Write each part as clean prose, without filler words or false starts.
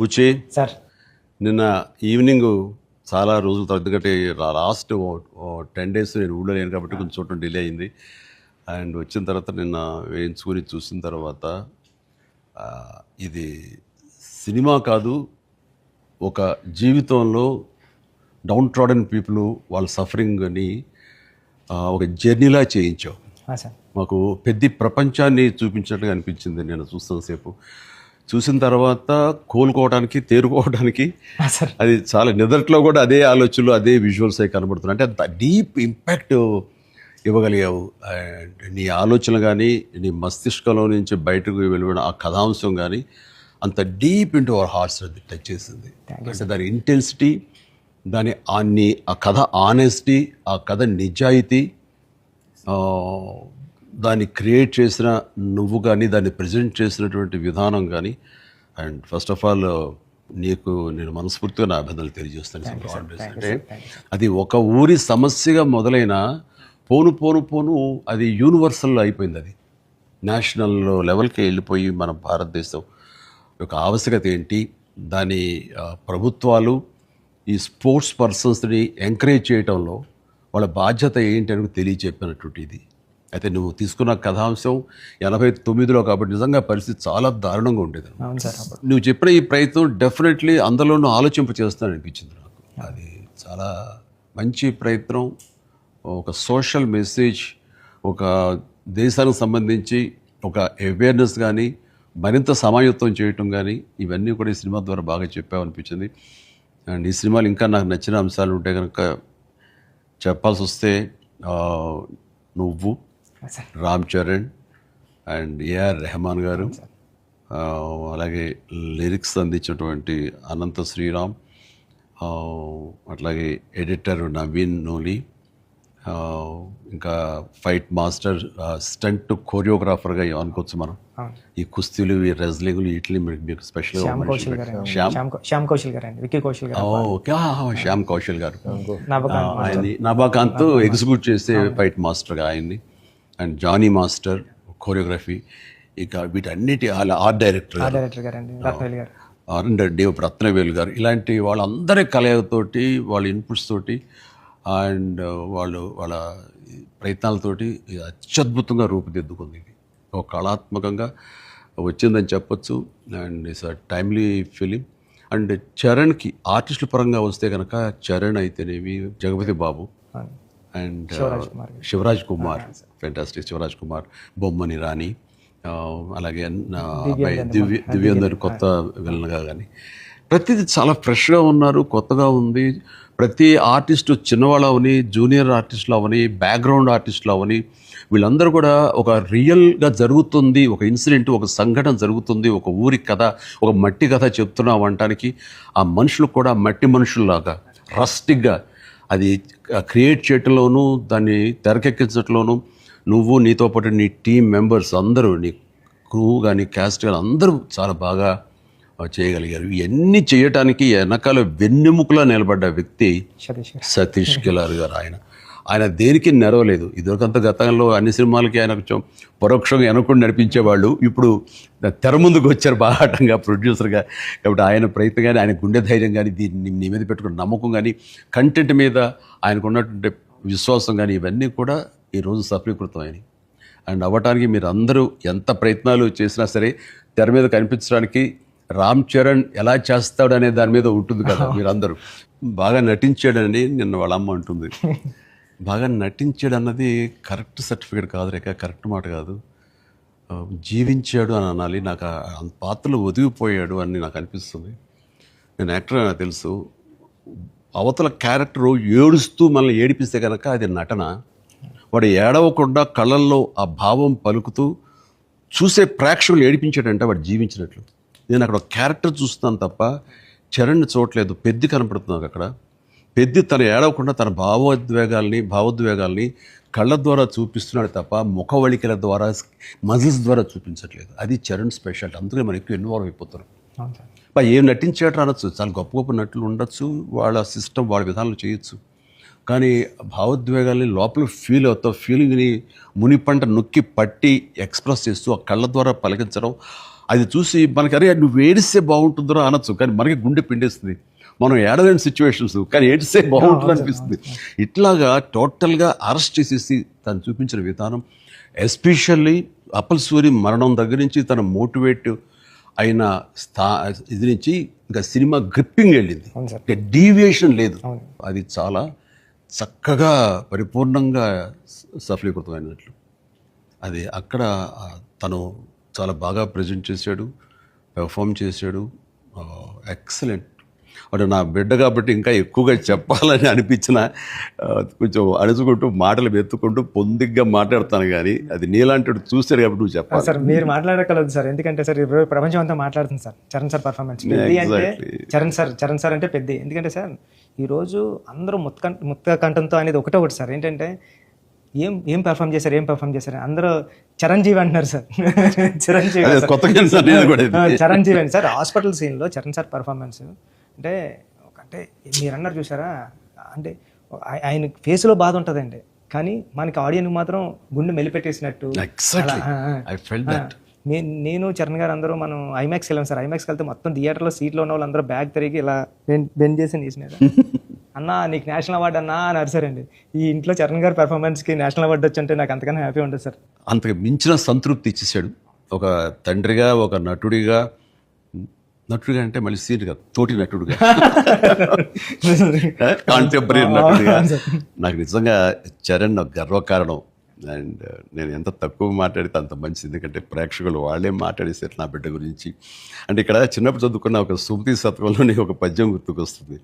బుచ్చి sir నిన్న evening చాలా రోజుల తర్వాత, ఎందుకంటే లాస్ట్ 10 days నేను ఊళ్ళో లేను కాబట్టి కొంచెం చూడటం డిలే అయింది. అండ్ వచ్చిన తర్వాత నిన్న వేయించుకొని చూసిన తర్వాత ఆ, ఇది సినిమా కాదు, ఒక జీవితంలో డౌన్ ట్రాడన్ పీపుల్ వాళ్ళ సఫరింగ్ అని ఒక జర్నీలా చేయించావు. సార్ మాకు పెద్ద ప్రపంచాన్ని చూపించినట్టుగా అనిపించింది నేను చూస్తున్నసేపు. చూసిన తర్వాత కోలుకోవడానికి, తేరుకోవడానికి సార్ అది చాలా నిద్రలో కూడా అదే ఆలోచనలు, అదే విజువల్స్ అవి కనబడుతున్నాయి. అంటే అంత డీప్ ఇంపాక్ట్ ఇవ్వగలిగావు. అండ్ నీ ఆలోచనలు కానీ, నీ మస్తిష్కంలో నుంచి బయటకు వెళ్ళిన ఆ కథాంశం కానీ అంత డీప్ ఇంటూ అవర్ హార్ట్స్ అది టచ్ చేసింది. అంటే దాని ఇంటెన్సిటీ, ఆ కథ ఆనెస్టీ, ఆ కథ నిజాయితీ, దాన్ని క్రియేట్ చేసిన నువ్వు కానీ, దాన్ని ప్రజెంట్ చేసినటువంటి విధానం కానీ, అండ్ ఫస్ట్ ఆఫ్ ఆల్ నీకు నేను మనస్ఫూర్తిగా నా అభినందనలు తెలియజేస్తాను. అంటే అది ఒక ఊరి సమస్యగా మొదలైన పోను పోను పోను అది యూనివర్సల్ అయిపోయింది. అది నేషనల్ లెవెల్కి వెళ్ళిపోయి మన భారతదేశం యొక్క ఆవశ్యకత ఏంటి, దాని ప్రభుత్వాలు ఈ స్పోర్ట్స్ పర్సన్స్ని ఎంకరేజ్ చేయడంలో వాళ్ళ బాధ్యత ఏంటి అని తెలియచెప్పినటువంటి ఇది. అయితే నువ్వు తీసుకున్న కథాంశం 89లో కాబట్టి నిజంగా పరిస్థితి చాలా దారుణంగా ఉండేది. అవును సార్. అప్పుడు నువ్వు చెప్పిన ఈ ప్రయత్నం డెఫినెట్లీ అందరిలోనూ ఆలోచింప చేస్తాను అనిపించింది నాకు. అది చాలా మంచి ప్రయత్నం. ఒక సోషల్ మెసేజ్, ఒక దేశానికి సంబంధించి ఒక అవేర్నెస్ కానీ, మరింత సమాయత్తం చేయటం కానీ, ఇవన్నీ కూడా ఈ సినిమా ద్వారా బాగా చెప్పావనిపించింది. అండ్ ఈ సినిమాలు ఇంకా నాకు నచ్చిన అంశాలు ఉంటే కనుక చెప్పాల్సి వస్తే నువ్వు, సార్ రామ్ చరణ్ అండ్ ఏఆర్ రెహమాన్ గారు, అలాగే లిరిక్స్ అందించినటువంటి అనంత శ్రీరామ్, అట్లాగే ఎడిటర్ నవీన్ నూలి, ఇంకా ఫైట్ మాస్టర్, స్టంట్ కోరియోగ్రాఫర్గా అనుకోవచ్చు మనం. ఈ కుస్తీలు, ఈ రెజ్లింగ్లు, వీటిని మీకు స్పెషల్గా శ్యామ్ కౌశల్ గారు అండి, విక్కీ కౌశల్ గారు, ఓకే, శ్యామ్ కౌశల్ గారు, నభకాంత్ ఆయన్ని నభాకాంత్ ఎగ్జిక్యూట్ చేసే ఫైట్ మాస్టర్గా ఆయన్ని, అండ్ జానీ మాస్టర్ కోరియోగ్రఫీ, ఇక వీటన్నిటి ఆర్ట్ డైరెక్టర్ గారు అండి, రత్నవేల్ గారు, రత్నవేలు గారు, ఇలాంటి వాళ్ళందరి కలయికతోటి, వాళ్ళ ఇన్పుట్స్ తోటి, అండ్ వాళ్ళ ప్రయత్నాలతోటి అత్యద్భుతంగా రూపుదిద్దుకుంది. ఇది ఒక కళాత్మకంగా వచ్చిందని చెప్పొచ్చు. And it's a timely film. And చరణ్కి ఆర్టిస్టుల పరంగా వస్తే కనుక చరణ్ అయితేనేమి, జగపతి బాబు అండ్ శివరాజ్ కుమార్, ఫెంటాస్టిక్ శివరాజ్ కుమార్, బొమ్మని రాణి, అలాగే అబ్బాయి దివ్యేందర్ కొత్త విలన్గా కానీ ప్రతిదీ చాలా ఫ్రెష్గా ఉన్నారు, కొత్తగా ఉంది. ప్రతి ఆర్టిస్టు, చిన్నవాళ్ళు అవని, జూనియర్ ఆర్టిస్టులు అవని, బ్యాక్గ్రౌండ్ ఆర్టిస్టులు అవని, వీళ్ళందరూ కూడా ఒక రియల్గా జరుగుతుంది, ఒక ఇన్సిడెంట్, ఒక సంఘటన జరుగుతుంది, ఒక ఊరి కథ, ఒక మట్టి కథ చెప్తున్నాం అనటానికి ఆ మనుషులు కూడా మట్టి మనుషుల్లాగా రస్టిక్గా అది క్రియేట్ చేయటంలోనూ, దాన్ని తెరకెక్కించడంలోనూ నువ్వు, నీతో పాటు నీ టీమ్ మెంబర్స్ అందరూ, నీ క్రూ కానీ, క్యాస్ట్ కానీ అందరూ చాలా బాగా చేయగలిగారు. ఇవన్నీ చేయటానికి వెనకాల వెన్నెముకలా నిలబడ్డ వ్యక్తి సతీష్ కిలార్ గారు. ఆయన దేనికి నెరవలేదు. ఇదివరకంత గతంలో అన్ని సినిమాలకి ఆయన కొంచెం పరోక్షంగా వెనకుండా నడిపించేవాళ్ళు. ఇప్పుడు తెర ముందుకు వచ్చారు బాహాటంగా ప్రొడ్యూసర్గా. కాబట్టి ఆయన ప్రయత్నం కానీ, ఆయన గుండె ధైర్యం కానీ, దీన్ని నీ మీద పెట్టుకున్న నమ్మకం కానీ, కంటెంట్ మీద ఆయనకు ఉన్నటువంటి విశ్వాసం కానీ, ఇవన్నీ కూడా ఈరోజు సఫలీకృతమైనవి. అండ్ అవ్వటానికి మీరు అందరూ ఎంత ప్రయత్నాలు చేసినా సరే తెర మీద కనిపించడానికి రామ్ చరణ్ ఎలా చేస్తాడు అనే దాని మీద ఉంటుంది కదా. మీరందరూ బాగా నటించాడని నిన్న వాళ్ళ అమ్మ అంటుంది. బాగా నటించాడు అన్నది కరెక్ట్ సర్టిఫికేట్ కాదు రేఖ, కరెక్ట్ మాట కాదు. జీవించాడు అని అనాలి. నాకు పాత్రలు ఒదిగిపోయాడు అని నాకు అనిపిస్తుంది. నేను యాక్టర్ అని నాకు తెలుసు. అవతల క్యారెక్టరు ఏడుస్తూ మనల్ని ఏడిపిస్తే కనుక అది నటన. వాడు ఏడవకుండా కళ్ళల్లో ఆ భావం పలుకుతూ చూసే ప్రేక్షకులు ఏడిపించాడంటే వాడు జీవించినట్లు. నేను అక్కడ ఒక క్యారెక్టర్ చూస్తున్నాను తప్ప చరణ్ని చూడలేదు. పెద్ది కనపడుతున్నాను అక్కడ. పెద్ది తను ఏడవకుండా తన భావోద్వేగాల్ని కళ్ళ ద్వారా చూపిస్తున్నాడు తప్ప ముఖవళికల ద్వారా, మజిల్స్ ద్వారా చూపించట్లేదు. అది చరణ్ స్పెషాలిటీ. అందుకే మనం ఎక్కువ ఇన్వాల్వ్ అయిపోతున్నాం. ఏం నటించేట అనొచ్చు, చాలా గొప్ప గొప్ప నటులు ఉండొచ్చు, వాళ్ళ సిస్టమ్, వాళ్ళ విధానాలు చేయొచ్చు. కానీ భావోద్వేగాల్ని లోపల ఫీల్ అవుతావు, ఫీలింగ్ని మునిపంట నొక్కి పట్టి ఎక్స్ప్రెస్ చేస్తూ ఆ కళ్ళ ద్వారా పలికించడం, అది చూసి మనకి అరే నువ్వు ఏడిస్తే బాగుంటుందో అనొచ్చు, కానీ మనకి గుండె పిండేస్తుంది. మనం ఏడలేని సిచ్యువేషన్స్, కానీ ఏడిస్తే బాగుంటుంది అనిపిస్తుంది. ఇట్లాగా టోటల్గా అరెస్ట్ చేసేసి తను చూపించిన విధానం, ఎస్పెషల్లీ అప్పల్ సూరి మరణం దగ్గర నుంచి తన మోటివేట్ అయిన ఇది నుంచి ఇంకా సినిమా గ్రిప్పింగ్ వెళ్ళింది, డీవియేషన్ లేదు. అది చాలా చక్కగా పరిపూర్ణంగా సఫలీకృతమైనట్లు. అది అక్కడ తను చాలా బాగా ప్రజెంట్ చేశాడు, పెర్ఫామ్ చేశాడు. ఎక్సలెంట్. అంటే నా బిడ్డ కాబట్టి ఇంకా ఎక్కువగా చెప్పాలని అనిపించిన కొంచెం అడుచుకుంటూ మాటలు వెతుకుంటూ పొందిగ్గా మాట్లాడతాను, కానీ అది నీలాంటి చూశారు కాబట్టి నువ్వు చెప్పాలి. సార్ మీరు మాట్లాడగలదు సార్, ఎందుకంటే సార్ ఇప్పుడు ప్రపంచం అంతా మాట్లాడుతుంది సార్ చరణ్ సార్ పర్ఫార్మెన్స్. పెద్ద అంటే చరణ్ సార్ అంటే పెద్ద. ఎందుకంటే సార్ ఈరోజు అందరూ ముక్త కంఠంతో అనేది ఒకటి సార్. ఏంటంటే ఏం పెర్ఫామ్ చేశారు అందరూ చిరంజీవి అంటున్నారు సార్. చిరంజీవి అండి సార్. హాస్పిటల్ సీన్లో చరణ్ సార్ పర్ఫార్మెన్స్ అంటే మీరు అన్నారు చూసారా, అంటే ఆయన ఫేస్లో బాధ ఉంటుందండి, కానీ మనకి ఆడియన్కి మాత్రం గుండె మెలిపెట్టేసినట్టు. నేను చరణ్ గారు అందరూ మనం ఐమాక్స్ వెళ్ళాం సార్. ఐమాక్స్కి వెళ్తే మొత్తం థియేటర్లో సీట్లో ఉన్న వాళ్ళందరూ బ్యాగ్ తిరిగి ఇలా బెండ్ చేసి తీసినారు. అన్నా నీకు నేషనల్ అవార్డు అన్నా అని అరిసారండి. ఈ ఇంట్లో చరణ్ గారి పెర్ఫార్మెన్స్కి నేషనల్ అవార్డు వచ్చి అంటే నాకు అంతకన్నా హ్యాపీ ఉంటుంది సార్. అంతకు మించిన సంతృప్తి ఇచ్చేసాడు. ఒక తండ్రిగా, ఒక నటుడిగా అంటే మళ్ళీ సీన్ కాదు, తోటి నటుడుగా, కాంటెంపరీ నటుడిగా నాకు నిజంగా చరణ్ గర్వకారణం. అండ్ నేను ఎంత తక్కువ మాట్లాడితే అంత మంచిది, ఎందుకంటే ప్రేక్షకులు వాళ్ళే మాట్లాడేసారు నా బిడ్డ గురించి. అంటే ఇక్కడ చిన్నప్పుడు చదువుకున్న ఒక సుమతి శతకంలోని ఒక పద్యం గుర్తుకొస్తుంది.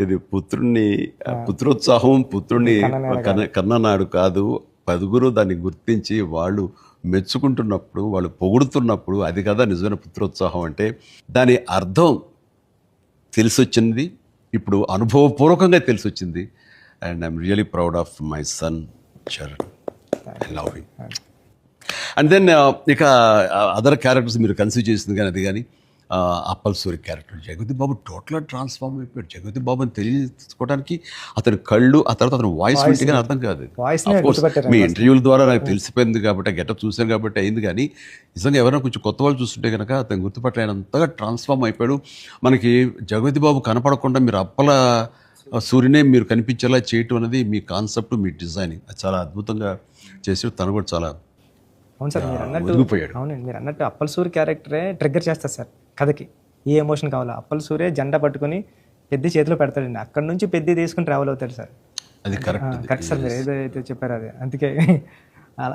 ఇది పుత్రోత్సాహం పుత్రుణ్ణి కన్ననాడు కాదు, పదుగురు దాన్ని గుర్తించి వాళ్ళు మెచ్చుకుంటున్నప్పుడు, వాళ్ళు పొగుడుతున్నప్పుడు అది కదా నిజమైన పుత్రోత్సాహం అంటే. దాని అర్థం తెలిసొచ్చింది, ఇప్పుడు అనుభవపూర్వకంగా తెలిసొచ్చింది. And I'm really proud of my son Charan. I love him. And then ఇక అదర్ క్యారెక్టర్స్ మీరు కన్సిడర్ చేసింది కానీ అది కానీ అప్పల్ సూరి క్యారెక్టర్ జగపతి బాబు టోటల్గా ట్రాన్స్ఫార్మ్ అయిపోయాడు. జగపతి బాబు అని తెలియకోవడానికి అతని కళ్ళు, ఆ తర్వాత అతని వాయిస్ వింటే కానీ అర్థం కాదు. మీ ఇంటర్వ్యూల ద్వారా నాకు తెలిసిపోయింది కాబట్టి, గెటప్ చూసాను కాబట్టి అయింది. కానీ నిజంగా ఎవరైనా కొంచెం కొత్త వాళ్ళు చూస్తుంటే కనుక అతను గుర్తుపట్టలేనంతగా ట్రాన్స్ఫార్మ్ అయిపోయాడు. మనకి జగపతి బాబు కనపడకుండా మీరు అప్పల సూర్యనే మీరు కనిపించేలా చేయటం అనేది మీ కాన్సెప్ట్, మీ డిజైనింగ్ అది చాలా అద్భుతంగా చేసి తను కూడా చాలా. అవును సార్, మీరు అన్నట్టు. అవునండి, మీరు అన్నట్టు అప్పల్ సూరి క్యారెక్టరే ట్రిగ్గర్ చేస్తారు సార్ కథకి. ఏ ఎమోషన్ కావాలో అప్పల్ సూరే జెండా పట్టుకుని పెద్ద చేతిలో పెడతాడండి, అక్కడ నుంచి పెద్ద తీసుకుని ట్రావెల్ అవుతాడు సార్. అది కరెక్ట్ సార్, మీరు ఏదైతే చెప్పారు అది. అందుకే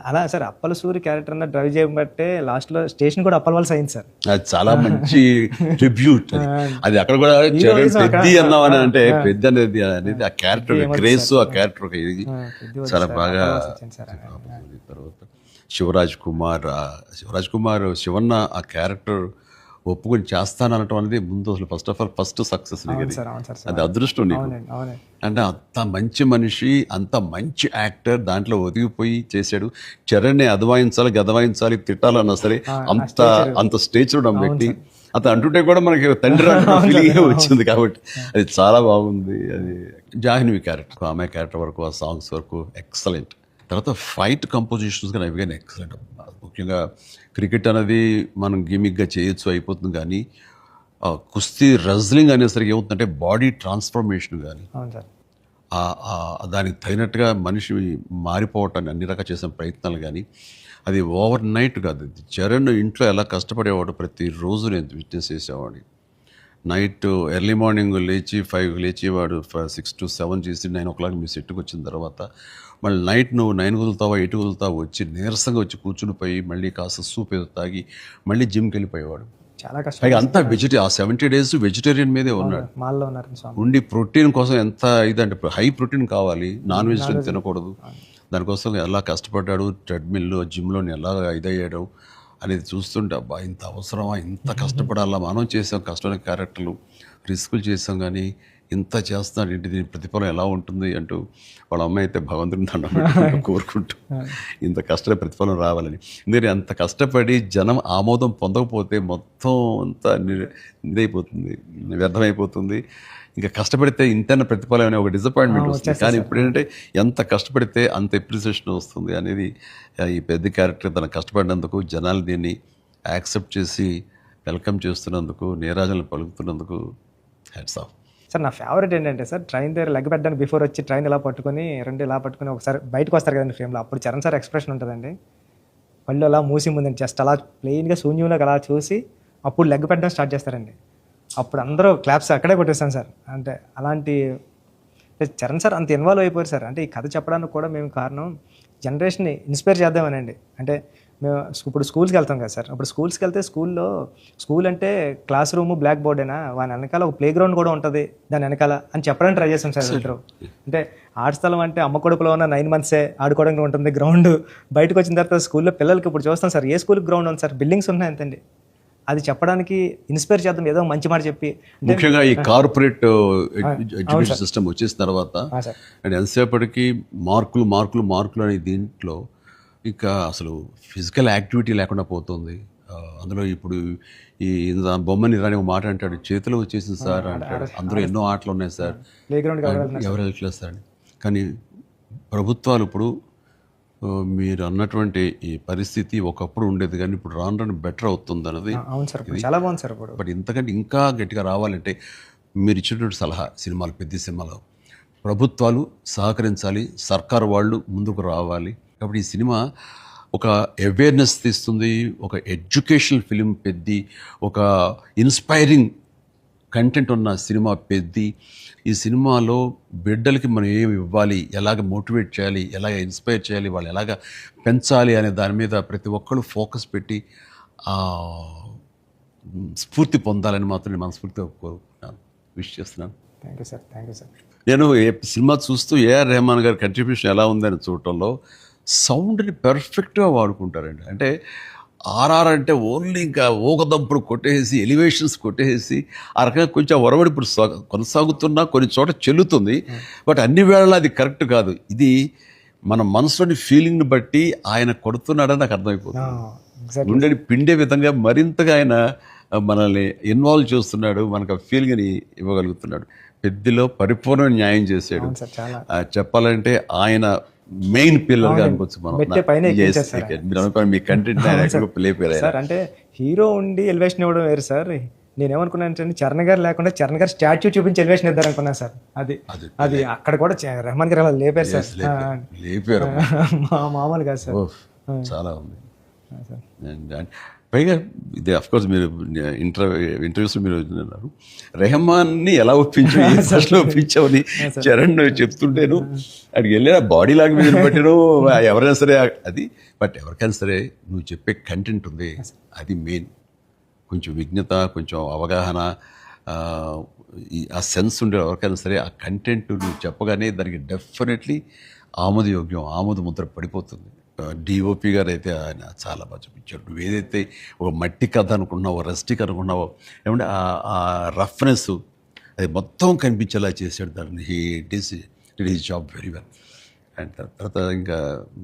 అలా సార్ అప్పల్ సూరి క్యారెక్టర్ అన్న డ్రైవ్ చేయబట్టే లాస్ట్లో స్టేషన్ కూడా అప్పల్ వాళ్ళ అయింది సార్. అది చాలా మంచి ట్రిబ్యూట్. అది అక్కడ కూడా పెద్ద అన్నామని అంటే పెద్ద అనేది ఆ క్యారెక్టర్ గ్రేస్, ఆ క్యారెక్టర్ చాలా బాగా. తర్వాత శివరాజ్ కుమార్ శివన్న ఆ క్యారెక్టర్ ఒప్పుకొని చేస్తాననటం అనేది ముందు అసలు ఫస్ట్ సక్సెస్ అది అదృష్టం నీకు. అంటే అంత మంచి మనిషి, అంత మంచి యాక్టర్, దాంట్లో ఒదిగిపోయి చేశాడు. చరణ్ని అదవాయించాలి, గదవాయించాలి, తిట్టాలన్నా సరే అంత స్టేజ్ ఉన్న వ్యక్తి. అతను అంటుంటే కూడా మనకి తండ్రి ఫీలింగ్ వచ్చింది కాబట్టి అది చాలా బాగుంది. అది జాహ్నవి క్యారెక్టర్, ఆమె క్యారెక్టర్ వరకు, ఆ సాంగ్స్ వరకు ఎక్సలెంట్. తర్వాత ఫైట్ కంపోజిషన్స్ కానీ అవి కానీ ఎక్సలెంట్. ముఖ్యంగా క్రికెట్ అనేది మనం గిమిక్గా చేయొచ్చు, అయిపోతుంది. కానీ కుస్తీ రెజ్లింగ్ అనేసరికి ఏమవుతుందంటే బాడీ ట్రాన్స్ఫర్మేషన్ కానీ దానికి తగినట్టుగా మనిషి మారిపోవటాన్ని అన్ని రకాల చేసిన ప్రయత్నాలు కానీ అది ఓవర్ నైట్ కాదు. చరణ్ ఇంట్లో ఎలా కష్టపడేవాడు, ప్రతిరోజు నేను విట్నెస్ చేసేవాడిని. నైట్ ఎర్లీ మార్నింగ్ లేచి 5 లేచేవాడు, 6 to 7 చేసి 9 o'clock మీ సెట్కి వచ్చిన తర్వాత మళ్ళీ నైట్ నువ్వు 9 కుదులుతావా 8 కుదులుతావా వచ్చి నీరసంగా వచ్చి కూర్చుని పోయి మళ్ళీ కాస్త సూప్ ఏదో తాగి మళ్ళీ జిమ్కి వెళ్ళిపోయేవాడు. చాలా కష్టం. పైగా అంతా ఆ 70 days వెజిటేరియన్ మీదే ఉన్నాడు. ఉండి ప్రోటీన్ కోసం ఎంత ఇదంటే హై ప్రోటీన్ కావాలి, నాన్ వెజిటేరియన్ తినకూడదు. దానికోసం ఎలా కష్టపడ్డాడు, ట్రెడ్మిల్లో జిమ్లోని ఎలా ఇదయ్యాడు అనేది చూస్తుంటే అబ్బా ఇంత అవసరమా, ఇంత కష్టపడాలా, మనం చేసాం కష్టమైన క్యారెక్టర్లు, రిస్కులు చేసాం, కానీ ఇంత చేస్తున్నాడు ఏంటి, దీని ప్రతిఫలం ఎలా ఉంటుంది అంటూ వాళ్ళ అమ్మాయి అయితే భగవంతుని దండం కోరుకుంటూ ఇంత కష్టపడి ప్రతిఫలం రావాలని. ఎందుకంటే అంత కష్టపడి జనం ఆమోదం పొందకపోతే మొత్తం అంతా ఇదైపోతుంది, వ్యర్థమైపోతుంది. ఇంకా కష్టపడితే ఇంతైనా ప్రతిఫలం అనే ఒక డిసప్పాయింట్మెంట్ వస్తుంది. కానీ ఇప్పుడు ఏంటంటే ఎంత కష్టపడితే అంత ఎప్రిసియేషన్ వస్తుంది అనేది ఈ పెద్ద క్యారెక్టర్ తన కష్టపడినందుకు జనాలు దీన్ని యాక్సెప్ట్ చేసి వెల్కమ్ చేస్తున్నందుకు, నీరాజనలు పలుకుతున్నందుకు హ్యాట్స్ ఆఫ్. సార్ నా ఫేవరెట్ ఏంటంటే సార్, ట్రైన్ దగ్గర లెగ్ పెట్టడానికి బిఫోర్ వచ్చి ట్రైన్ ఇలా పట్టుకొని ఇలా పట్టుకొని ఒకసారి బయటకు వస్తారు కదండి ఫ్రేమ్లో, అప్పుడు చరణ్ సార్ ఎక్స్ప్రెషన్ ఉంటుందండి, పళ్ళు అలా మూసి ముందండి జస్ట్ అలా ప్లెయిన్గా శూన్యంలోకి అలా చూసి అప్పుడు లెగ్ పెట్టడం స్టార్ట్ చేస్తారండి. అప్పుడు అందరూ క్లాప్స్ అక్కడే కొట్టేస్తాను సార్. అంటే అలాంటి చరణ్ సార్ అంత ఇన్వాల్వ్ అయిపోయారు సార్. అంటే ఈ కథ చెప్పడానికి కూడా మేము కారణం జనరేషన్ని ఇన్స్పైర్ చేద్దామనండి. అంటే మేము ఇప్పుడు స్కూల్స్కి వెళ్తాం కదా సార్, అప్పుడు స్కూల్స్కి వెళ్తే స్కూల్ అంటే క్లాస్ రూమ్ బ్లాక్ బోర్డేనా, వాని వెనకాల ఒక ప్లే గ్రౌండ్ కూడా ఉంటుంది దాని వెనకాల అని చెప్పడానికి ట్రై చేస్తాం సార్ ఇద్దరు. అంటే ఆట స్థలం అంటే అమ్మ కొడుకులో ఉన్న 9 months ఆడుకోవడానికి ఉంటుంది గ్రౌండ్. బయటకు వచ్చిన తర్వాత స్కూల్లో పిల్లలకి ఇప్పుడు చూస్తాం సార్, ఏ స్కూల్కి గ్రౌండ్ ఉంది సార్, బిల్డింగ్స్ ఉన్నాయి అంతండి. అది చెప్పడానికి ఇన్స్పైర్ చేద్దాం, ఏదో మంచి మాట చెప్పి. ముఖ్యంగా ఈ కార్పొరేట్ ఎడ్యుకేషన్ సిస్టమ్ వచ్చేసిన తర్వాత అండ్ ఎంతసేపటికి మార్కులు అనే దీంట్లో ఇంకా అసలు ఫిజికల్ యాక్టివిటీ లేకుండా పోతుంది. అందులో ఇప్పుడు ఈ బొమ్మని రాని ఒక మాట అంటాడు, చేతిలో వచ్చేసింది సార్ అంటాడు, అందులో ఎన్నో ఆటలు ఉన్నాయి సార్, ఎవరు వెళ్ళట్లేదు సార్. కానీ ప్రభుత్వాలు ఇప్పుడు మీరు అన్నటువంటి ఈ పరిస్థితి ఒకప్పుడు ఉండేది కానీ ఇప్పుడు రాను బెటర్ అవుతుంది అన్నది. చాలా బాగుంది సార్. బట్ ఇంతకంటే ఇంకా గట్టిగా రావాలంటే మీరు ఇచ్చినటువంటి సలహా, సినిమాలు పెద్ద సినిమాలు ప్రభుత్వాలు సహకరించాలి, సర్కారు వాళ్ళు ముందుకు రావాలి. కాబట్టి ఈ సినిమా ఒక అవేర్నెస్ తీస్తుంది, ఒక ఎడ్యుకేషనల్ ఫిలిం పెద్ది, ఒక ఇన్స్పైరింగ్ కంటెంట్ ఉన్న సినిమా పెద్ది. ఈ సినిమాలో బిడ్డలకి మనం ఏమి ఇవ్వాలి, ఎలాగ మోటివేట్ చేయాలి, ఎలాగ ఇన్స్పైర్ చేయాలి, వాళ్ళు ఎలాగ పెంచాలి అనే దాని మీద ప్రతి ఒక్కళ్ళు ఫోకస్ పెట్టి స్ఫూర్తి పొందాలని మాత్రం నేను మనస్ఫూర్తిగా కోరుకుంటున్నాను, విష్ చేస్తున్నాను. Thank you sir. Thank you sir. నేను సినిమా చూస్తూ ఏఆర్ రెహమాన్ గారి కంట్రిబ్యూషన్ ఎలా ఉందని చూడటంలో సౌండ్ని పర్ఫెక్ట్గా వాడుకుంటారండి. అంటే ఆర్ఆర్ అంటే ఓన్లీ ఇంకా ఊకదంపుడు కొట్టేసి ఎలివేషన్స్ కొట్టేసి ఆ రకంగా కొంచెం ఒరవడి ఇప్పుడు కొనసాగుతున్నా కొన్ని చోట చెల్లుతుంది. బట్ అన్ని వేళలా అది కరెక్ట్ కాదు. ఇది మన మనసులోని ఫీలింగ్ని బట్టి ఆయన కొడుతున్నాడని నాకు అర్థమైపోతుంది. గుండెని పిండే విధంగా మరింతగా ఆయన మనల్ని ఇన్వాల్వ్ చేస్తున్నాడు, మనకు ఆ ఫీలింగ్ని ఇవ్వగలుగుతున్నాడు. పెద్దలో పరిపూర్ణ న్యాయం చేశాడు. చెప్పాలంటే ఆయన మెయిన్ పిల్లర్ గా అనుకోవచ్చు మనం. మీ కంటెంట్ సార్ అంటే హీరో ఉండి ఎలివేషన్ ఇవ్వడం వేరు సార్. నేనేమనుకున్నాను, చరణ్ గారు లేకుండా చరణ్ గారు స్టాచ్యూ చూపించి ఎలివేషన్ ఇద్దారు అనుకున్నాను సార్. అది అక్కడ కూడా రెహమాన్ గారు అలా లేపారు సార్, లేపారు మామూలు కాదు సార్, చాలా ఉంది. పైగా ఇది అఫ్కోర్స్ మీరు ఇంటర్వ్యూస్ మీరు అన్నారు రెహమాన్ని ఎలా ఒప్పించావని చరణ్ చెప్తుంటేను అక్కడికి వెళ్ళి బాడీ లాంగ్వేజ్ బట్టిను ఎవరైనా సరే అది. బట్ ఎవరికైనా సరే నువ్వు చెప్పే కంటెంట్ ఉంది, అది మెయిన్. కొంచెం విజ్ఞత, కొంచెం అవగాహన, ఆ సెన్స్ ఉండే ఎవరికైనా సరే ఆ కంటెంట్ నువ్వు చెప్పగానే దానికి డెఫినెట్లీ ఆమోదయోగ్యం, ఆమోద ముద్ర పడిపోతుంది. డిఓపి గారు అయితే ఆయన చాలా బాగా చూపించాడు. నువ్వు ఏదైతే ఒక మట్టి కథ అనుకున్నావో, రస్టిక్ అనుకున్నావో, ఏమంటే ఆ రఫ్నెస్ అది మొత్తం కనిపించేలా చేశాడు. దాన్ని did his job very well. And తర్వాత ఇంకా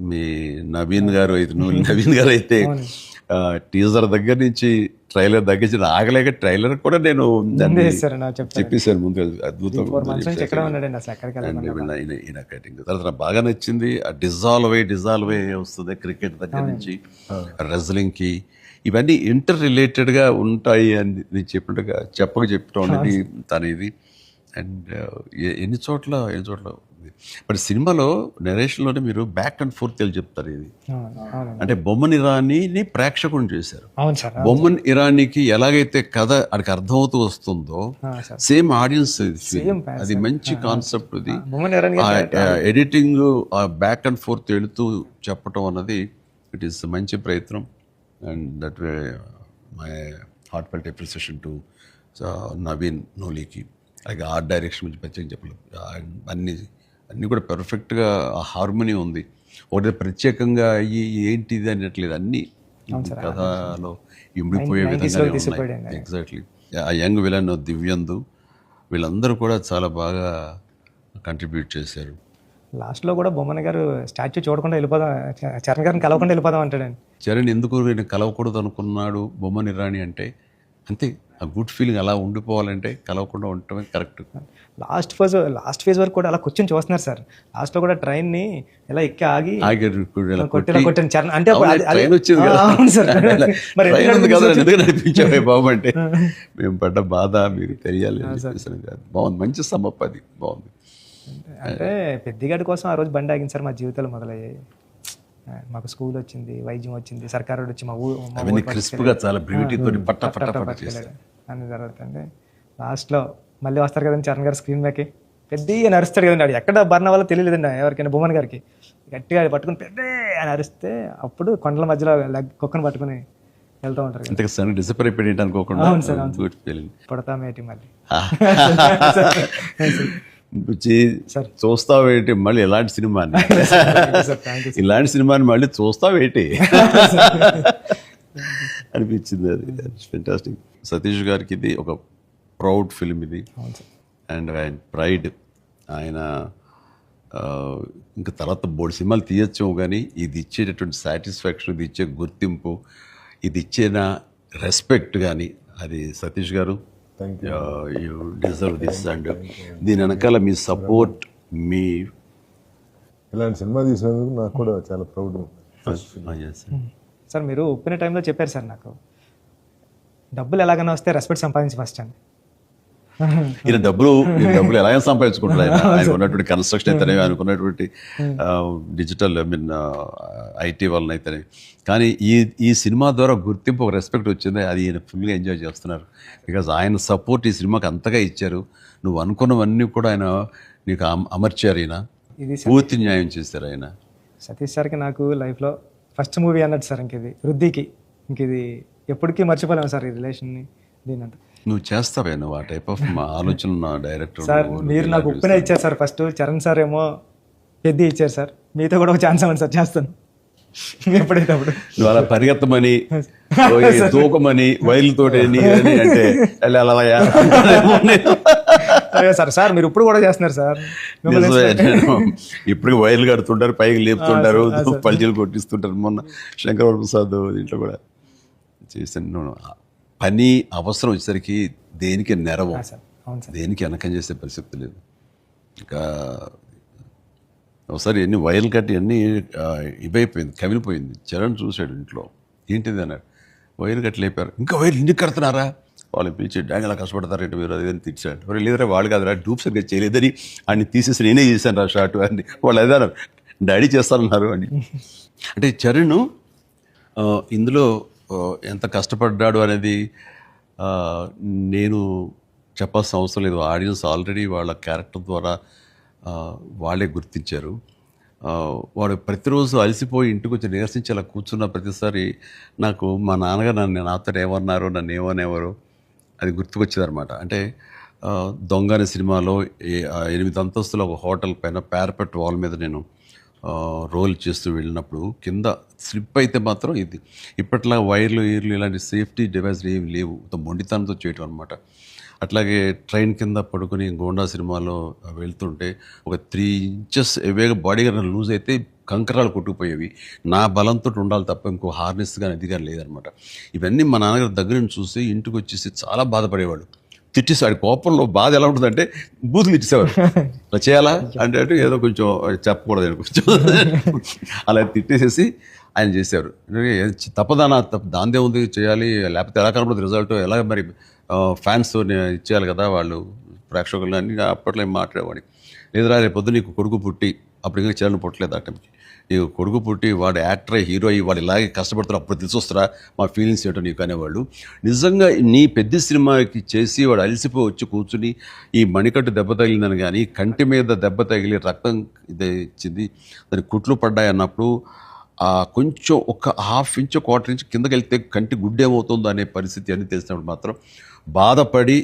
మీ నవీన్ గారు అయితే టీజర్ దగ్గర నుంచి ట్రైలర్ దగ్గర నుంచి ఆగలేక ట్రైలర్ కూడా నేను చెప్పేశాను ముందు, అద్భుతం. ఈయన కటింగ్ తర్వాత నాకు బాగా నచ్చింది. ఆ డిజాల్వ్ అయ్యి వస్తుంది క్రికెట్ దగ్గర నుంచి రెజ్లింగ్కి, ఇవన్నీ ఇంటర్ రిలేటెడ్గా ఉంటాయి అని నేను చెప్పినట్టుగా చెప్పడం అనేది తన ఇది. అండ్ ఎన్ని చోట్ల బట్ సినిమాలో నెరేషన్లోనే మీరు బ్యాక్ అండ్ ఫోర్త్ చెప్తారు. ఇది అంటే బొమ్మన్ ఇరానీని ప్రేక్షకుని చేశారు. బొమ్మన్ ఇరానీకి ఎలాగైతే కథ అక్కడికి అర్థమవుతూ వస్తుందో సేమ్ ఆడియన్స్ అది మంచి కాన్సెప్ట్. ఇది ఎడిటింగ్ బ్యాక్ అండ్ ఫోర్త్ వెళుతూ చెప్పటం అన్నది ఇట్ ఈస్ మంచి ప్రయత్నం. And that way my heart felt appreciation to Naveen నోలీకి. అలాగే ఆర్ట్ డైరెక్షన్ గురించి ప్రత్యేకంగా చెప్పలేదు. అన్నీ కూడా పర్ఫెక్ట్గా హార్మోనీ ఉంది. ఒకటి ప్రత్యేకంగా ఏంటిది అనట్లేదు, అన్నీ కథలో ఇమిడిపోయే విధంగా ఉన్నాయి. ఎగ్జాక్ట్లీ. ఆ యంగ్ విలన్ దివ్యందు వీళ్ళందరూ కూడా చాలా బాగా కంట్రిబ్యూట్ చేశారు. లాస్ట్లో కూడా బొమ్మన్ గారు స్టాచ్యూ చూడకుండా వెళ్ళిపోదాం, చరణ్ గారిని కలవకుండా వెళ్ళిపోదాం అంటాడండి. చరణ్ ఎందుకు నేను కలవకూడదు అనుకున్నాడు బొమ్మన్ ఇరానీ అంటే అంతే, ఆ గుడ్ ఫీలింగ్ అలా ఉండిపోవాలంటే కలవకుండా ఉండటమే కరెక్ట్. లాస్ట్ ఫేజ్ వరకు కూడా అలా కూర్చొని చూస్తున్నారు సార్. లాస్ట్లో కూడా ట్రైన్ని ఎలా ఎక్కి ఆగి కొట్టాను చరణ్ అంటే ట్రైన్ వచ్చింది కదా, అవును సార్. మరి ట్రైన్ ఉంది కదా, ఎందుకు నడిపించావే బాబు అంటే మేము పడ్డ బాధ మీకు తెలియాలి అని చెప్పేసి కాదు. బాగుంది, మంచి సమ్మప్, అది బాగుంది. అంటే పెద్దిగాడి కోసం ఆ రోజు బండి ఆగింది సార్. మా జీవితాలు మొదలయ్యాయి. మాకు స్కూల్ వచ్చింది, వైద్యం వచ్చింది, సర్కారు వచ్చి మా అవన్నీ క్రిస్ప్గా చాలా బ్యూటీతో పట్ట పట్ట పట్ట చేశారు అన్ని జరుగుతుంది. లాస్ట్లో మళ్ళీ వస్తారు కదండి చరణ్ గారు స్క్రీన్ బ్యాక్కి, పెద్దగా నరుస్తాడు కదండి. అది ఎక్కడ బర్ణ వల్ల తెలియలేదండి ఎవరికైనా, భువన్ గారికి గట్టిగా పట్టుకుని పెద్ద అని అరిస్తే అప్పుడు కొండల మధ్యలో కుక్కను పట్టుకుని వెళ్తూ ఉంటారు. అంతే సడన్ డిసప్పర్ అయిపోయింది అనుకోకుండా. అవును సార్, గుడ్ ఫీలింగ్. పడతామేటి మళ్ళీ చూస్తావేంటి మళ్ళీ ఇలాంటి సినిమాని, ఇలాంటి సినిమాని మళ్ళీ చూస్తావేంటి అనిపించింది. అది ఫెంటాస్టిక్. సతీష్ గారికి ఇది ఒక ప్రౌడ్ ఫిల్మ్ ఇది, అండ్ ఆయన ప్రైడ్. ఆయన ఇంకా తర్వాత బోల్డ్ సినిమాలు తీయచ్చు, కానీ ఇది ఇచ్చేటటువంటి సాటిస్ఫాక్షన్, ఇది ఇచ్చే గుర్తింపు, ఇది ఇచ్చిన రెస్పెక్ట్ కానీ, అది సతీష్ గారు యూ డిజర్వ్ దిస్. అండ్ దీని వెనకాల మీ సపోర్ట్, మీ ఇలాంటి సినిమా తీసినందుకు నాకు కూడా చాలా ప్రౌడ్. సార్ మీరు ఒప్పిన టైంలో చెప్పారు సార్, నాకు డబ్బులు ఎలాగైనా వస్తే రెస్పెక్ట్ సంపాదించి ఫస్ట్ అండి. ఈయన డబ్బులు ఎలాగైనా సంపాదించుకుంటారు. ఆయన ఉన్నటువంటి కన్స్ట్రక్షన్ అయితేనే, అనుకున్నటువంటి డిజిటల్ ఐటీ వలన అయితేనే. కానీ ఈ సినిమా ద్వారా గుర్తింపు, ఒక రెస్పెక్ట్ వచ్చింది. అది ఈయన ఫుల్గా ఎంజాయ్ చేస్తున్నారు. బికాజ్ ఆయన సపోర్ట్ ఈ సినిమాకి అంతగా ఇచ్చారు. నువ్వు అనుకున్నవన్నీ కూడా ఆయన నీకు అమర్చారు. ఈయన పూర్తి న్యాయం చేశారు ఆయన. సతీష్ సార్కి నాకు లైఫ్లో ఫస్ట్ మూవీ అన్నట్టు సార్. ఇంక వృద్ధికి ఇది ఎప్పటికీ మర్చిపోలేము సార్, ఈ రిలేషన్ని. దీనంతా నువ్వు చేస్తావే, నువ్వు ఆ టైప్ ఆఫ్ ఆలోచన ఉన్న డైరెక్టర్ సార్. మీరు నాకు ఉప్పిన ఇచ్చారు సార్ ఫస్ట్, చరణ్ సార్ ఏమో పెద్ద ఇచ్చారు సార్. మీతో కూడా ఒక ఛాన్స్ అవ్వండి సార్, చేస్తాను ఎప్పుడైతే అప్పుడు. నువ్వు అలా పరిగెత్తమని, తూకమని, వైర్లతోటి అంటే సార్. సార్ మీరు ఇప్పుడు కూడా చేస్తున్నారు సార్. ఇప్పుడు వైర్లు కడుతుంటారు, పైకి లేపుతుంటారు, పల్చీలు కొట్టిస్తుంటారు. మొన్న శంకర ప్రసాద్ దీంట్లో కూడా చేశాను. పని అవసరం వచ్చేసరికి దేనికి నెరవు, దేనికి వెనకం చేసే పరిస్థితి లేదు. ఇంకా ఒకసారి ఎన్ని వైర్లు కట్టి అన్నీ ఇవైపోయింది, కమిలిపోయింది. చరణ్ చూశాడు ఇంట్లో, ఏంటిది అన్నాడు. వైర్లు కట్టి లేపారు. ఇంకా వైర్లు ఇంటికి కడుతున్నారా, వాళ్ళు పిలిచి డాంగ్ అలా కష్టపడతారంటే మీరు అదేదని తెచ్చాడు. మరి లేదరా వాళ్ళు కాదురా, డూప్ సరిగ్గా చేయలేదని అన్ని తీసేసి నేనే చేశాను రా షార్ట్ అని. వాళ్ళు అదే డాడీ చేస్తానన్నారు అని. అంటే చరణ్ ఇందులో ఎంత కష్టపడ్డాడు అనేది నేను చెప్పాల్సిన అవసరం లేదు. ఆడియన్స్ ఆల్రెడీ వాళ్ళ క్యారెక్టర్ ద్వారా వాళ్ళే గుర్తించారు. వాడు ప్రతిరోజు అలసిపోయి ఇంటికి వచ్చి నీరసించి అలా కూర్చున్న ప్రతిసారి నాకు మా నాన్నగారు నాతో ఏమన్నారు, నన్ను ఏమనేవారు అది గుర్తుకొచ్చేదనమాట. అంటే దొంగ అనే సినిమాలో 8 అంతస్తుల ఒక హోటల్ పైన పారపెట్ వాల్ మీద నేను రోల్ చేస్తూ వెళ్ళినప్పుడు కింద స్లిప్ అయితే మాత్రం ఇది ఇప్పట్లా వైర్లు ఇలాంటి సేఫ్టీ డివైస్లు ఏమి లేవు, మొండితనంతో చేయటం అనమాట. అట్లాగే ట్రైన్ కింద పడుకుని గోండా సినిమాలో వెళ్తుంటే ఒక 3 ఇంచెస్ ఎవేగా బాడీ గారు లూజ్ అయితే కంకరాలు కొట్టుకుపోయేవి. నా బలంతో ఉండాలి తప్ప ఇంకో హార్నెస్ కానీ అది కానీ లేదనమాట. ఇవన్నీ మా నాన్నగారి దగ్గర నుంచి చూసి ఇంటికి వచ్చేసి చాలా బాధపడేవాడు. తిట్టేసాడు. కోపంలో బాధ ఎలా ఉంటుందంటే బూతులు ఇచ్చేసేవారు. అలా చేయాలా అంటే ఏదో కొంచెం చెప్పకూడదు కొంచెం అలా తిట్టేసేసి ఆయన చేశారు. తప్పదానా దాందే ఉంది చేయాలి, లేకపోతే ఎలా కనపడదు రిజల్ట్, ఎలా మరి ఫ్యాన్స్ ఇచ్చేయాలి కదా వాళ్ళు ప్రేక్షకులు అని అప్పట్లో ఏం మాట్లాడేవాడిని. లేదురా రేపు పొద్దు నీకు కొడుకు పుట్టి, అప్పుడు ఇంకా చరణ్ పుట్టలేదు ఆ టైంకి, నీకు కొడుకు పుట్టి వాడు యాక్టర్ హీరో అయ్యి వాడు ఇలాగే కష్టపడతారు, అప్పుడు తెలిసి వస్తారా మా ఫీలింగ్స్ ఏంటో నీకు అనేవాళ్ళు. నిజంగా నీ పెద్ద సినిమాకి చేసి వాడు అలసిపోయి వచ్చి కూర్చుని ఈ మణికట్టు దెబ్బ తగిలిందని కానీ కంటి మీద దెబ్బ తగిలి రక్తం ఇదే ఇచ్చింది, దాని కుట్లు పడ్డాయి అన్నప్పుడు కొంచెం ఒక 1/2 ఇంచ్ 1/4 ఇంచ్ కిందకి వెళ్తే కంటి గుడ్డేమవుతుందో అనే పరిస్థితి అని తెలిసినప్పుడు మాత్రం బాధపడి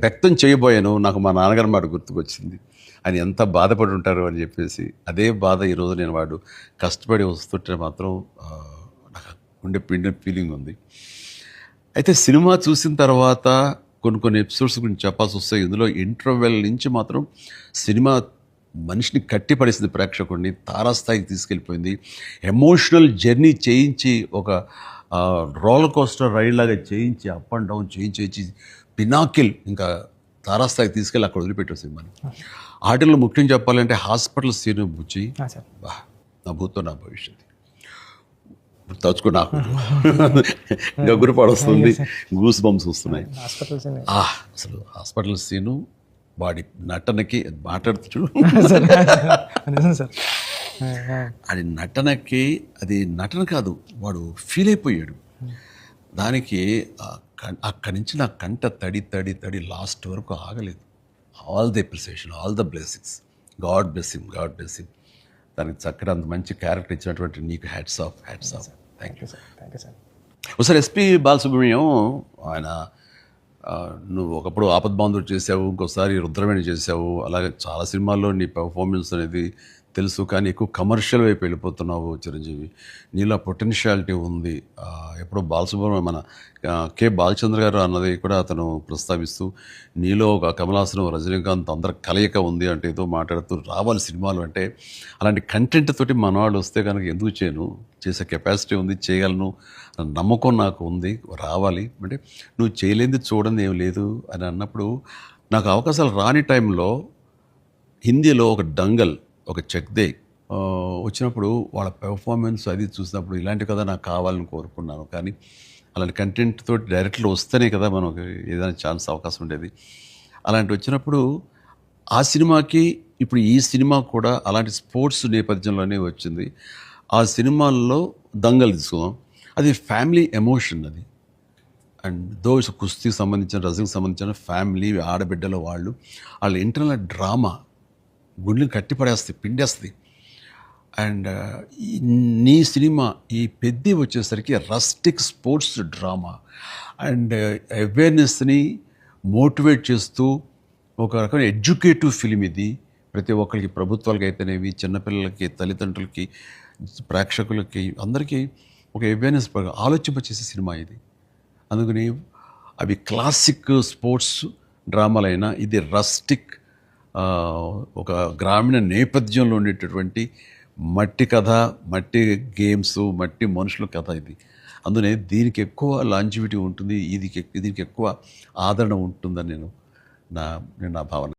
వ్యక్తం చేయబోయాను. నాకు మా నాన్నగారు మాట గుర్తుకొచ్చింది. ఆయన ఎంత బాధపడి ఉంటారు అని చెప్పేసి అదే బాధ ఈరోజు నేను వాడు కష్టపడి వస్తుంటే మాత్రం నాకు ఉండే పిండిన ఫీలింగ్ ఉంది. అయితే సినిమా చూసిన తర్వాత కొన్ని ఎపిసోడ్స్ గురించి చెప్పాల్సి వస్తాయి. ఇందులో ఇంటర్వెల్ నుంచి మాత్రం సినిమా మనిషిని కట్టిపడేసింది, ప్రేక్షకుడిని తారాస్థాయికి తీసుకెళ్ళిపోయింది, ఎమోషనల్ జర్నీ చేయించి ఒక రోలర్ కోస్టర్ రైడ్ లాగా చేయించి అప్ అండ్ డౌన్ చేయించి పినాకిల్ ఇంకా తారాస్థాయికి తీసుకెళ్ళి అక్కడ వదిలిపెట్టారు సినిమాని. ఆటల్లో ముఖ్యం చెప్పాలంటే హాస్పిటల్ సీన్ బుచ్చి సార్ బా నా భూతో నా భవిష్యత్తు తలుచుకో నాకు గగురు పడొస్తుంది, గూస్ బంప్స్ వస్తున్నాయి. హాస్పిటల్స్ అసలు హాస్పిటల్ సీను వాడి నటనకి మాట్లాడుతూ చూడు నిజం సార్. అది నటనకి, అది నటన కాదు, వాడు ఫీల్ అయిపోయాడు దానికి. అక్కడి నుంచి నా కంట తడి లాస్ట్ వరకు ఆగలేదు. All the appreciation, all the blessings, God blessing. దానికి చక్కటి అంత మంచి క్యారెక్టర్ ఇచ్చినటువంటి నీకు hats off. Thank you sir. Thank you sir. ఒకసారి ఎస్పి బాలసుబ్రహ్మణ్యం ఆయన నువ్వు ఒకప్పుడు ఆపద్బాంధుడు చేసావు, ఇంకోసారి రుద్రవేణి చేసావు, అలాగే చాలా సినిమాల్లో నీ పర్ఫార్మెన్స్ అనేది తెలుసు, కానీ ఎక్కువ కమర్షియల్ వైపు వెళ్ళిపోతున్నావు చిరంజీవి. నీలో పొటెన్షియాలిటీ ఉంది. ఎప్పుడో బాలసుబ్రహ్మణ్యం మన కె బాలచంద్ర గారు అన్నది కూడా అతను ప్రస్తావిస్తూ నీలో ఒక కమలాసనం రజనీకాంత్ అందరి కలయిక ఉంది అంటే ఏదో మాట్లాడుతూ రావాలి సినిమాలు అంటే. అలాంటి కంటెంట్ తోటి మనవాళ్ళు వస్తే కనుక ఎందుకు చేయను, చేసే కెపాసిటీ ఉంది, చేయగలను నమ్మకం నాకు ఉంది, రావాలి అంటే. నువ్వు చేయలేనిది చూడండి ఏం లేదు అని అన్నప్పుడు నాకు అవకాశాలు రాని టైంలో హిందీలో ఒక డంగల్, ఒక చెక్దే వచ్చినప్పుడు వాళ్ళ పెర్ఫార్మెన్స్ అది చూసినప్పుడు ఇలాంటి కదా నాకు కావాలని కోరుకున్నాను. కానీ అలాంటి కంటెంట్ తోటి డైరెక్ట్లో వస్తేనే కదా మనకు ఏదైనా ఛాన్స్ అవకాశం ఉండేది. అలాంటి వచ్చినప్పుడు ఆ సినిమాకి ఇప్పుడు ఈ సినిమా కూడా అలాంటి స్పోర్ట్స్ నేపథ్యంలోనే వచ్చింది. ఆ సినిమాల్లో దంగల్ తీసుకుందాం, అది ఫ్యామిలీ ఎమోషన్ అది. అండ్ దోస్ కుస్తీకి సంబంధించిన, రజనీకి సంబంధించిన ఫ్యామిలీ ఆడబిడ్డల వాళ్ళ ఇంటర్నల్ డ్రామా గుండెని కట్టిపడేస్తుంది, పిండేస్తుంది. అండ్ నీ సినిమా ఈ పెద్ద వచ్చేసరికి రస్టిక్ స్పోర్ట్స్ డ్రామా అండ్ అవేర్నెస్ని మోటివేట్ చేస్తూ ఒక రకమైన ఎడ్యుకేటివ్ ఫిలిం ఇది. ప్రతి ఒక్కరికి, ప్రభుత్వాలకి అయితేనేవి, చిన్నపిల్లలకి, తల్లిదండ్రులకి, ప్రేక్షకులకి, అందరికీ ఒక అవేర్నెస్ ఆలోచింపచేసే సినిమా ఇది. అందుకని అవి క్లాసిక్ స్పోర్ట్స్ డ్రామాలైనా ఇది రస్టిక్ ఒక గ్రామీణ నేపథ్యంలో ఉండేటటువంటి మట్టి కథ, మట్టి గేమ్స్, మట్టి మనుషుల కథ ఇది. అందునే దీనికి ఎక్కువ లాంజివిటీ ఉంటుంది, దీనికి ఎక్కువ ఆదరణ ఉంటుందని నేను నా భావన.